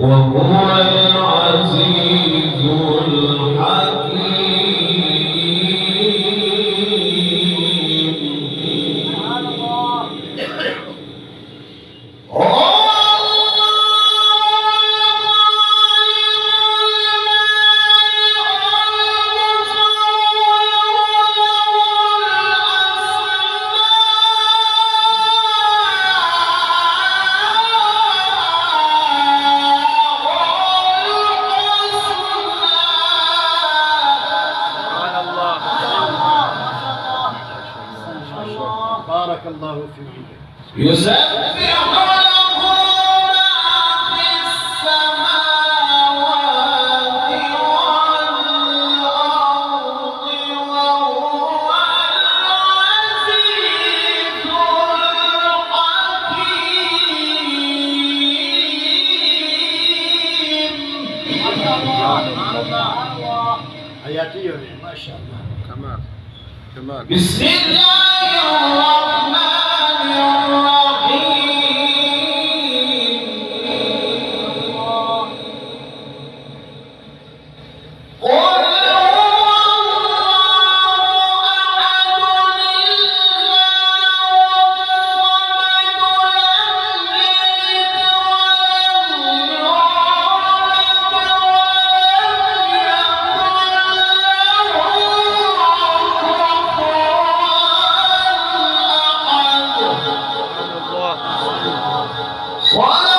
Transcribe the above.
وهو العزيز الحكيم. بارك الله فيك. يسبح له ما في السماوات والأرض وهو العزيز الحكيم. حياتي ما شاء الله. كمان بسم الله الرحمن الرحيم. قل هو الله